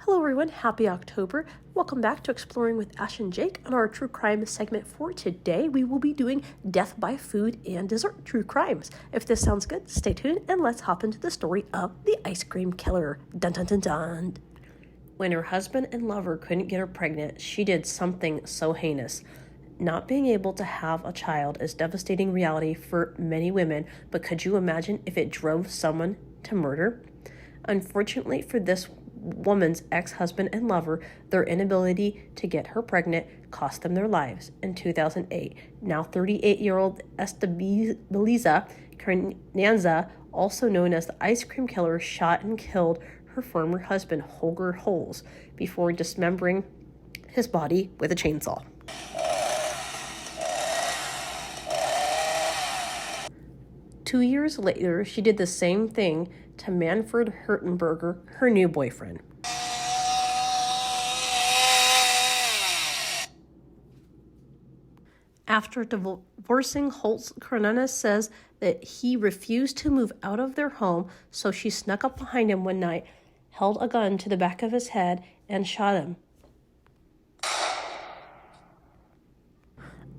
Hello everyone, happy October. Welcome back to Exploring with Ash and Jake. On our true crime segment for today, we will be doing death by food and dessert true crimes. If this sounds good, stay tuned and let's hop into the story of the ice cream killer. Dun dun dun dun. When her husband and lover couldn't get her pregnant, she did something so heinous. Not being able to have a child is devastating reality for many women, but could you imagine if it drove someone to murder? Unfortunately for this woman's ex-husband and lover, their inability to get her pregnant cost them their lives. In 2008, now 38-year-old Estabiliza Carranza, also known as the ice cream killer, shot and killed her former husband, Holger Holes, before dismembering his body with a chainsaw. Two years later, she did the same thing to Manfred Hertenberger, her new boyfriend. After divorcing, Holtz, Carranza says that he refused to move out of their home, so she snuck up behind him one night, held a gun to the back of his head, and shot him.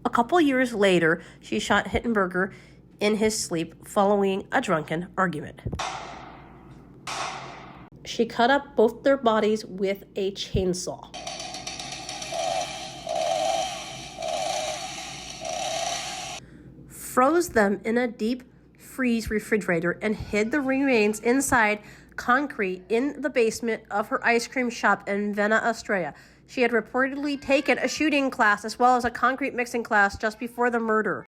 A couple years later, she shot Hittenberger in his sleep following a drunken argument. She cut up both their bodies with a chainsaw. Froze them in a deep freeze refrigerator and hid the remains inside concrete in the basement of her ice cream shop in Vienna, Austria. She had reportedly taken a shooting class as well as a concrete mixing class just before the murder.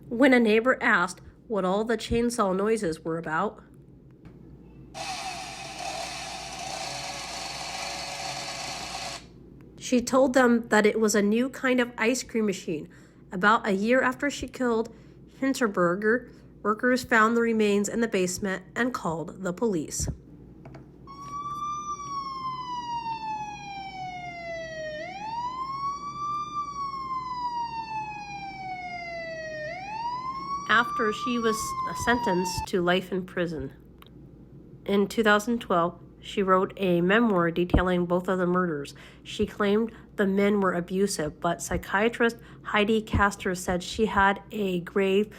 When a neighbor asked what all the chainsaw noises were about, she told them that it was a new kind of ice cream machine. About a year after she killed Hinterberger, workers found the remains in the basement and called the police. After she was sentenced to life in prison. In 2012, she wrote a memoir detailing both of the murders. She claimed the men were abusive, but psychiatrist Heidi Castor said she had a grave,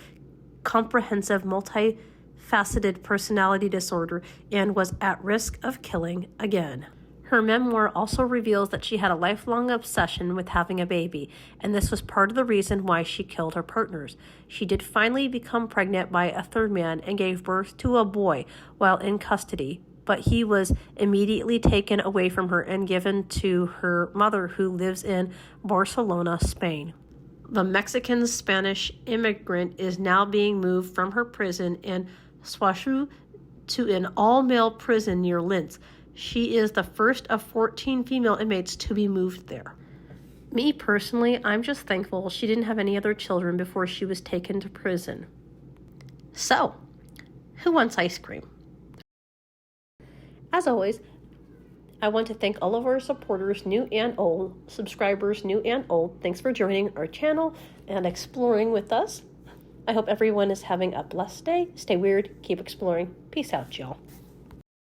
comprehensive, multifaceted personality disorder and was at risk of killing again. Her memoir also reveals that she had a lifelong obsession with having a baby, and this was part of the reason why she killed her partners. She did finally become pregnant by a third man and gave birth to a boy while in custody, but he was immediately taken away from her and given to her mother, who lives in Barcelona, Spain. The Mexican-Spanish immigrant is now being moved from her prison in Soissons to an all-male prison near Linz. She is the first of 14 female inmates to be moved there. Me personally, I'm just thankful she didn't have any other children before she was taken to prison. So, who wants ice cream? As always, I want to thank all of our supporters, new and old, subscribers, new and old. Thanks for joining our channel and exploring with us. I hope everyone is having a blessed day. Stay weird, keep exploring. Peace out, y'all.